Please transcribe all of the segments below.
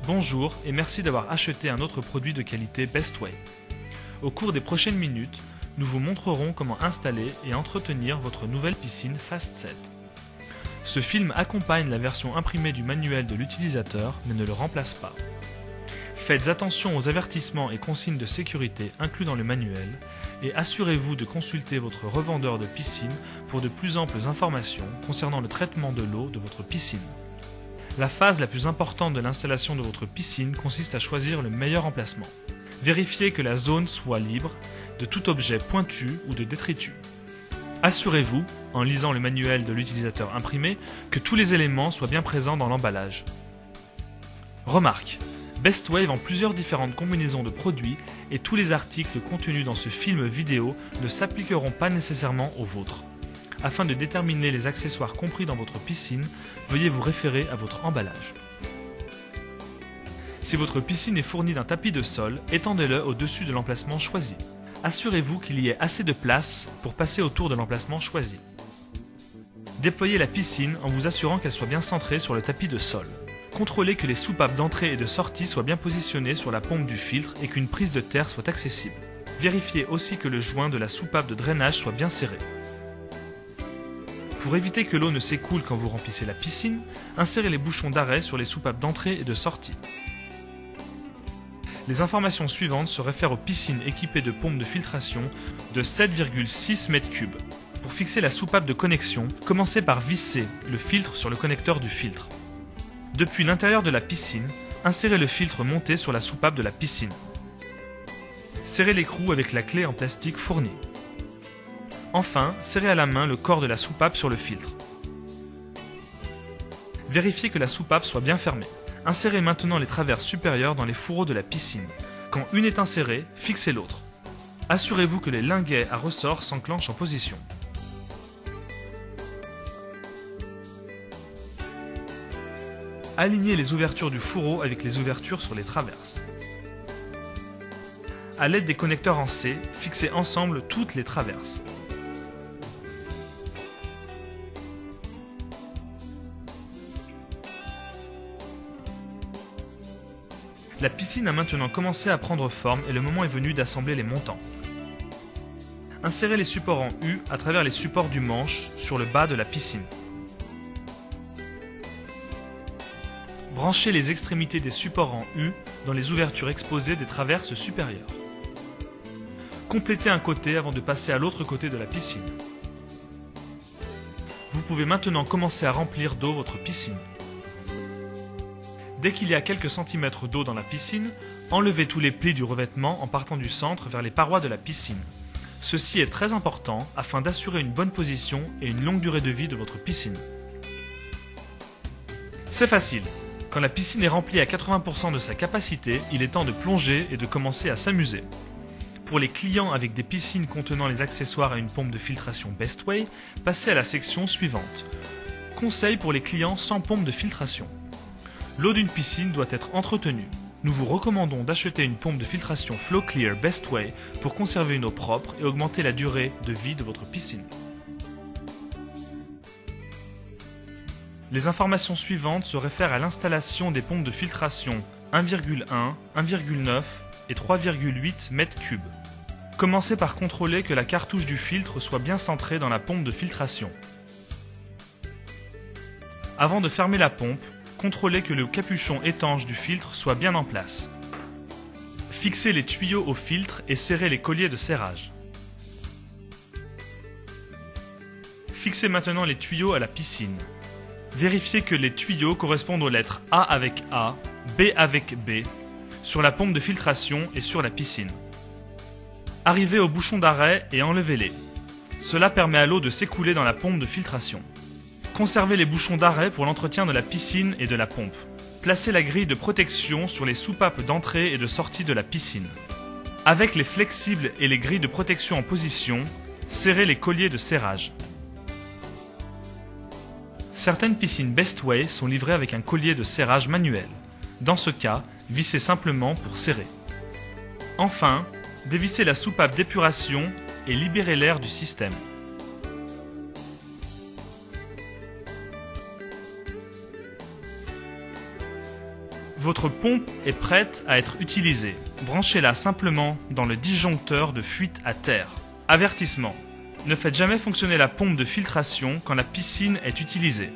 Bonjour et merci d'avoir acheté un autre produit de qualité Bestway. Au cours des prochaines minutes, nous vous montrerons comment installer et entretenir votre nouvelle piscine FastSet. Ce film accompagne la version imprimée du manuel de l'utilisateur mais ne le remplace pas. Faites attention aux avertissements et consignes de sécurité inclus dans le manuel et assurez-vous de consulter votre revendeur de piscine pour de plus amples informations concernant le traitement de l'eau de votre piscine. La phase la plus importante de l'installation de votre piscine consiste à choisir le meilleur emplacement. Vérifiez que la zone soit libre de tout objet pointu ou de détritus. Assurez-vous, en lisant le manuel de l'utilisateur imprimé, que tous les éléments soient bien présents dans l'emballage. Remarque, Bestway vend plusieurs différentes combinaisons de produits et tous les articles contenus dans ce film vidéo ne s'appliqueront pas nécessairement aux vôtres. Afin de déterminer les accessoires compris dans votre piscine, veuillez vous référer à votre emballage. Si votre piscine est fournie d'un tapis de sol, étendez-le au-dessus de l'emplacement choisi. Assurez-vous qu'il y ait assez de place pour passer autour de l'emplacement choisi. Déployez la piscine en vous assurant qu'elle soit bien centrée sur le tapis de sol. Contrôlez que les soupapes d'entrée et de sortie soient bien positionnées sur la pompe du filtre et qu'une prise de terre soit accessible. Vérifiez aussi que le joint de la soupape de drainage soit bien serré. Pour éviter que l'eau ne s'écoule quand vous remplissez la piscine, insérez les bouchons d'arrêt sur les soupapes d'entrée et de sortie. Les informations suivantes se réfèrent aux piscines équipées de pompes de filtration de 7,6 m3. Pour fixer la soupape de connexion, commencez par visser le filtre sur le connecteur du filtre. Depuis l'intérieur de la piscine, insérez le filtre monté sur la soupape de la piscine. Serrez l'écrou avec la clé en plastique fournie. Enfin, serrez à la main le corps de la soupape sur le filtre. Vérifiez que la soupape soit bien fermée. Insérez maintenant les traverses supérieures dans les fourreaux de la piscine. Quand une est insérée, fixez l'autre. Assurez-vous que les linguets à ressort s'enclenchent en position. Alignez les ouvertures du fourreau avec les ouvertures sur les traverses. À l'aide des connecteurs en C, fixez ensemble toutes les traverses. La piscine a maintenant commencé à prendre forme et le moment est venu d'assembler les montants. Insérez les supports en U à travers les supports du manche sur le bas de la piscine. Branchez les extrémités des supports en U dans les ouvertures exposées des traverses supérieures. Complétez un côté avant de passer à l'autre côté de la piscine. Vous pouvez maintenant commencer à remplir d'eau votre piscine. Dès qu'il y a quelques centimètres d'eau dans la piscine, enlevez tous les plis du revêtement en partant du centre vers les parois de la piscine. Ceci est très important afin d'assurer une bonne position et une longue durée de vie de votre piscine. C'est facile. Quand la piscine est remplie à 80% de sa capacité, il est temps de plonger et de commencer à s'amuser. Pour les clients avec des piscines contenant les accessoires à une pompe de filtration Bestway, passez à la section suivante. Conseils pour les clients sans pompe de filtration. L'eau d'une piscine doit être entretenue. Nous vous recommandons d'acheter une pompe de filtration FlowClear Bestway pour conserver une eau propre et augmenter la durée de vie de votre piscine. Les informations suivantes se réfèrent à l'installation des pompes de filtration 1,1, 1,9 et 3,8 m3. Commencez par contrôler que la cartouche du filtre soit bien centrée dans la pompe de filtration. Avant de fermer la pompe, contrôlez que le capuchon étanche du filtre soit bien en place. Fixez les tuyaux au filtre et serrez les colliers de serrage. Fixez maintenant les tuyaux à la piscine. Vérifiez que les tuyaux correspondent aux lettres A avec A, B avec B, sur la pompe de filtration et sur la piscine. Arrivez au bouchon d'arrêt et enlevez-les. Cela permet à l'eau de s'écouler dans la pompe de filtration. Conservez les bouchons d'arrêt pour l'entretien de la piscine et de la pompe. Placez la grille de protection sur les soupapes d'entrée et de sortie de la piscine. Avec les flexibles et les grilles de protection en position, serrez les colliers de serrage. Certaines piscines Bestway sont livrées avec un collier de serrage manuel. Dans ce cas, vissez simplement pour serrer. Enfin, dévissez la soupape d'épuration et libérez l'air du système. Votre pompe est prête à être utilisée. Branchez-la simplement dans le disjoncteur de fuite à terre. Avertissement. Ne faites jamais fonctionner la pompe de filtration quand la piscine est utilisée.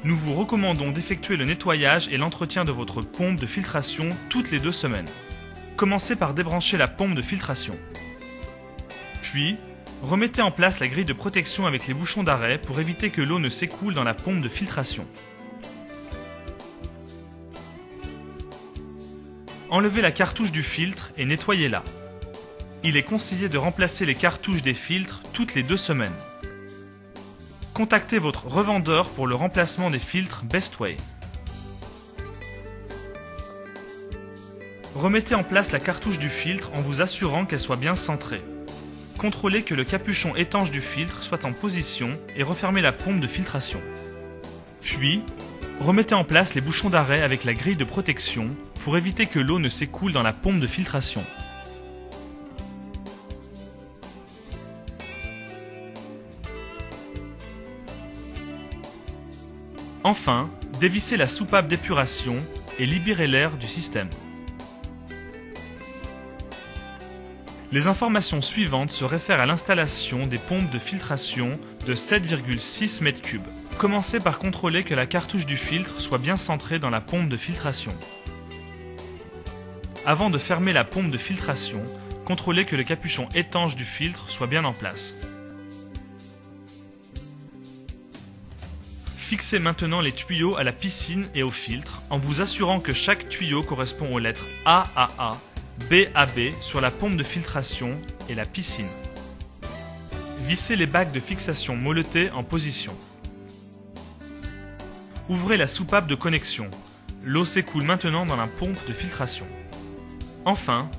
Nous vous recommandons d'effectuer le nettoyage et l'entretien de votre pompe de filtration toutes les 2 semaines. Commencez par débrancher la pompe de filtration. Puis, remettez en place la grille de protection avec les bouchons d'arrêt pour éviter que l'eau ne s'écoule dans la pompe de filtration. Enlevez la cartouche du filtre et nettoyez-la. Il est conseillé de remplacer les cartouches des filtres toutes les 2 semaines. Contactez votre revendeur pour le remplacement des filtres Bestway. Remettez en place la cartouche du filtre en vous assurant qu'elle soit bien centrée. Contrôlez que le capuchon étanche du filtre soit en position et refermez la pompe de filtration. Puis, remettez en place les bouchons d'arrêt avec la grille de protection pour éviter que l'eau ne s'écoule dans la pompe de filtration. Enfin, dévissez la soupape d'épuration et libérez l'air du système. Les informations suivantes se réfèrent à l'installation des pompes de filtration de 7,6 m3. Commencez par contrôler que la cartouche du filtre soit bien centrée dans la pompe de filtration. Avant de fermer la pompe de filtration, contrôlez que le capuchon étanche du filtre soit bien en place. Fixez maintenant les tuyaux à la piscine et au filtre en vous assurant que chaque tuyau correspond aux lettres A à A, B à B sur la pompe de filtration et la piscine. Vissez les bacs de fixation moletés en position. Ouvrez la soupape de connexion. L'eau s'écoule maintenant dans la pompe de filtration. Enfin,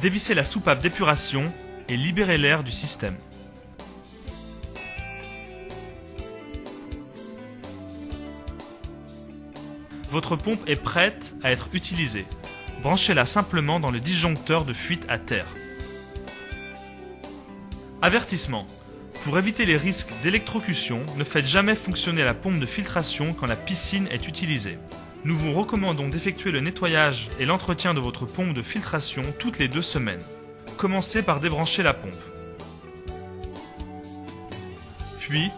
dévissez la soupape d'épuration et libérez l'air du système. Votre pompe est prête à être utilisée. Branchez-la simplement dans le disjoncteur de fuite à terre. Avertissement. Pour éviter les risques d'électrocution, ne faites jamais fonctionner la pompe de filtration quand la piscine est utilisée. Nous vous recommandons d'effectuer le nettoyage et l'entretien de votre pompe de filtration toutes les 2 semaines. Commencez par débrancher la pompe. Puis,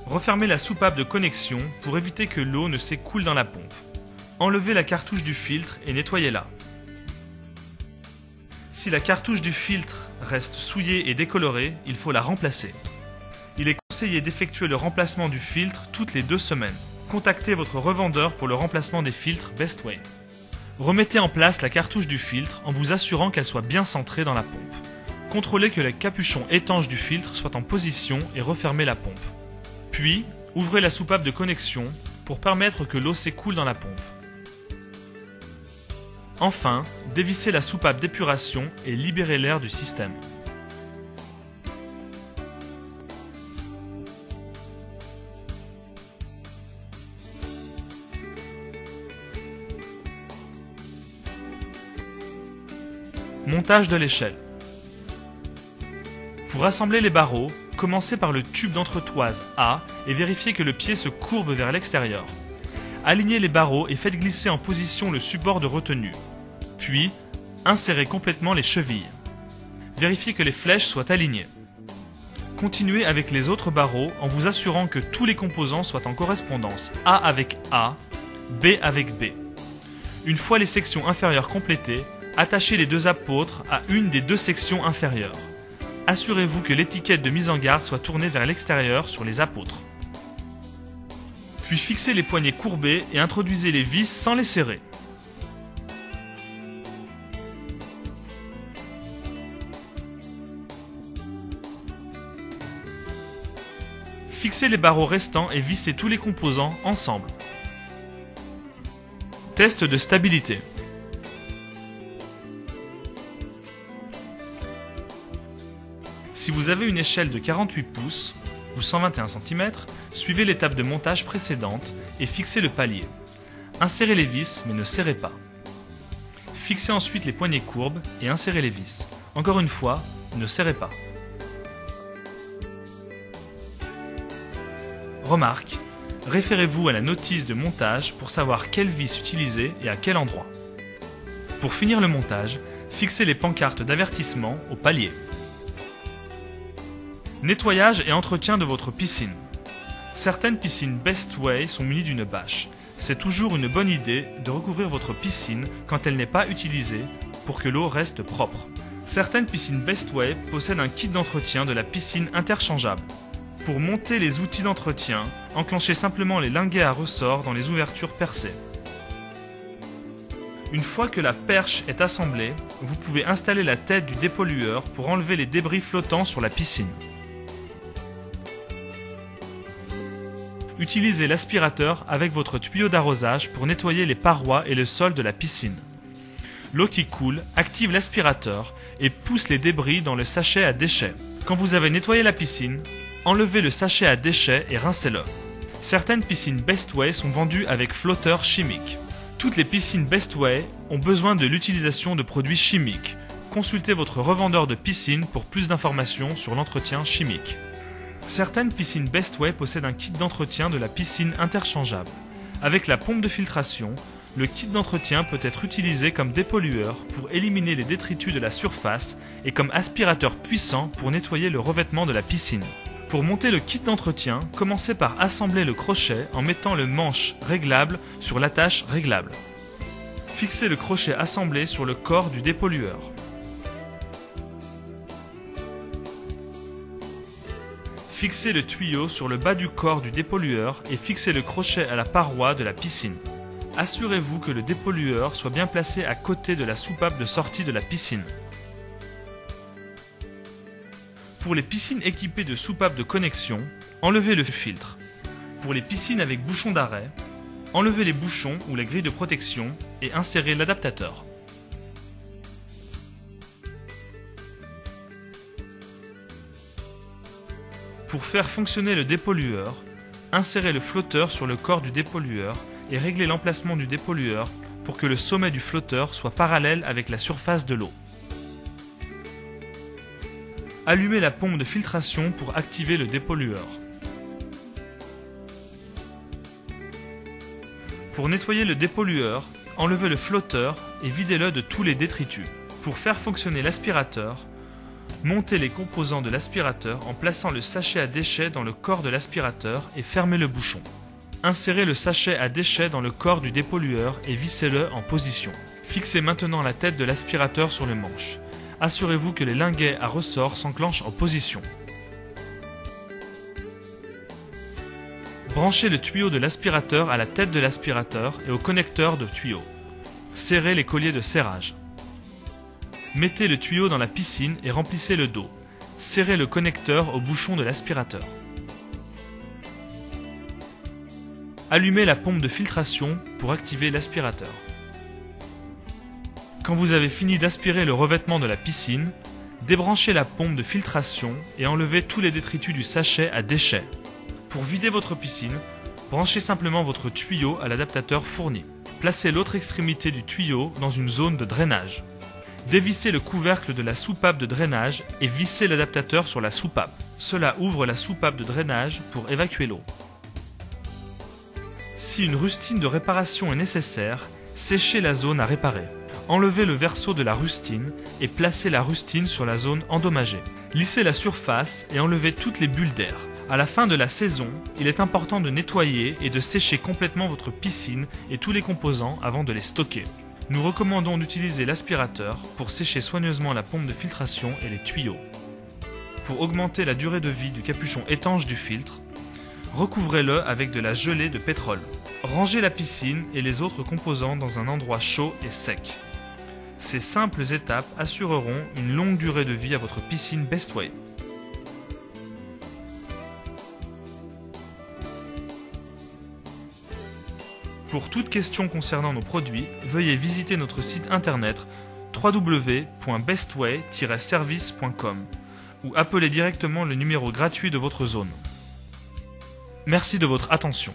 refermez la soupape de connexion pour éviter que l'eau ne s'écoule dans la pompe. Enlevez la cartouche du filtre et nettoyez-la. Si la cartouche du filtre reste souillée et décolorée, il faut la remplacer. Il est conseillé d'effectuer le remplacement du filtre toutes les 2 semaines. Contactez votre revendeur pour le remplacement des filtres Bestway. Remettez en place la cartouche du filtre en vous assurant qu'elle soit bien centrée dans la pompe. Contrôlez que le capuchon étanche du filtre soit en position et refermez la pompe. Puis, ouvrez la soupape de connexion pour permettre que l'eau s'écoule dans la pompe. Enfin, dévissez la soupape d'épuration et libérez l'air du système. Montage de l'échelle. Pour assembler les barreaux, commencez par le tube d'entretoise A et vérifiez que le pied se courbe vers l'extérieur. Alignez les barreaux et faites glisser en position le support de retenue. Puis, insérez complètement les chevilles. Vérifiez que les flèches soient alignées. Continuez avec les autres barreaux en vous assurant que tous les composants soient en correspondance A avec A, B avec B. Une fois les sections inférieures complétées, attachez les 2 apôtres à une des 2 sections inférieures. Assurez-vous que l'étiquette de mise en garde soit tournée vers l'extérieur sur les apôtres. Puis fixez les poignets courbés et introduisez les vis sans les serrer. Fixez les barreaux restants et vissez tous les composants ensemble. Test de stabilité. Si vous avez une échelle de 48 pouces ou 121 cm, suivez l'étape de montage précédente et fixez le palier. Insérez les vis mais ne serrez pas. Fixez ensuite les poignets courbes et insérez les vis. Encore une fois, ne serrez pas. Remarque, référez-vous à la notice de montage pour savoir quelle vis utiliser et à quel endroit. Pour finir le montage, fixez les pancartes d'avertissement au palier. Nettoyage et entretien de votre piscine. Certaines piscines Bestway sont munies d'une bâche. C'est toujours une bonne idée de recouvrir votre piscine quand elle n'est pas utilisée pour que l'eau reste propre. Certaines piscines Bestway possèdent un kit d'entretien de la piscine interchangeable. Pour monter les outils d'entretien, enclenchez simplement les linguets à ressort dans les ouvertures percées. Une fois que la perche est assemblée, vous pouvez installer la tête du dépollueur pour enlever les débris flottants sur la piscine. Utilisez l'aspirateur avec votre tuyau d'arrosage pour nettoyer les parois et le sol de la piscine. L'eau qui coule active l'aspirateur et pousse les débris dans le sachet à déchets. Quand vous avez nettoyé la piscine, enlevez le sachet à déchets et rincez-le. Certaines piscines Bestway sont vendues avec flotteur chimique. Toutes les piscines Bestway ont besoin de l'utilisation de produits chimiques. Consultez votre revendeur de piscine pour plus d'informations sur l'entretien chimique. Certaines piscines Bestway possèdent un kit d'entretien de la piscine interchangeable. Avec la pompe de filtration, le kit d'entretien peut être utilisé comme dépollueur pour éliminer les détritus de la surface et comme aspirateur puissant pour nettoyer le revêtement de la piscine. Pour monter le kit d'entretien, commencez par assembler le crochet en mettant le manche réglable sur l'attache réglable. Fixez le crochet assemblé sur le corps du dépollueur. Fixez le tuyau sur le bas du corps du dépollueur et fixez le crochet à la paroi de la piscine. Assurez-vous que le dépollueur soit bien placé à côté de la soupape de sortie de la piscine. Pour les piscines équipées de soupapes de connexion, enlevez le filtre. Pour les piscines avec bouchon d'arrêt, enlevez les bouchons ou les grilles de protection et insérez l'adaptateur. Pour faire fonctionner le dépollueur, insérez le flotteur sur le corps du dépollueur et réglez l'emplacement du dépollueur pour que le sommet du flotteur soit parallèle avec la surface de l'eau. Allumez la pompe de filtration pour activer le dépollueur. Pour nettoyer le dépollueur, enlevez le flotteur et videz-le de tous les détritus. Pour faire fonctionner l'aspirateur, montez les composants de l'aspirateur en plaçant le sachet à déchets dans le corps de l'aspirateur et fermez le bouchon. Insérez le sachet à déchets dans le corps du dépollueur et vissez-le en position. Fixez maintenant la tête de l'aspirateur sur le manche. Assurez-vous que les linguets à ressort s'enclenchent en position. Branchez le tuyau de l'aspirateur à la tête de l'aspirateur et au connecteur de tuyau. Serrez les colliers de serrage. Mettez le tuyau dans la piscine et remplissez le dos. Serrez le connecteur au bouchon de l'aspirateur. Allumez la pompe de filtration pour activer l'aspirateur. Quand vous avez fini d'aspirer le revêtement de la piscine, débranchez la pompe de filtration et enlevez tous les détritus du sachet à déchets. Pour vider votre piscine, branchez simplement votre tuyau à l'adaptateur fourni. Placez l'autre extrémité du tuyau dans une zone de drainage. Dévissez le couvercle de la soupape de drainage et vissez l'adaptateur sur la soupape. Cela ouvre la soupape de drainage pour évacuer l'eau. Si une rustine de réparation est nécessaire, séchez la zone à réparer. Enlevez le verso de la rustine et placez la rustine sur la zone endommagée. Lissez la surface et enlevez toutes les bulles d'air. À la fin de la saison, il est important de nettoyer et de sécher complètement votre piscine et tous les composants avant de les stocker. Nous recommandons d'utiliser l'aspirateur pour sécher soigneusement la pompe de filtration et les tuyaux. Pour augmenter la durée de vie du capuchon étanche du filtre, recouvrez-le avec de la gelée de pétrole. Rangez la piscine et les autres composants dans un endroit chaud et sec. Ces simples étapes assureront une longue durée de vie à votre piscine Bestway. Pour toute question concernant nos produits, veuillez visiter notre site internet www.bestway-service.com ou appelez directement le numéro gratuit de votre zone. Merci de votre attention.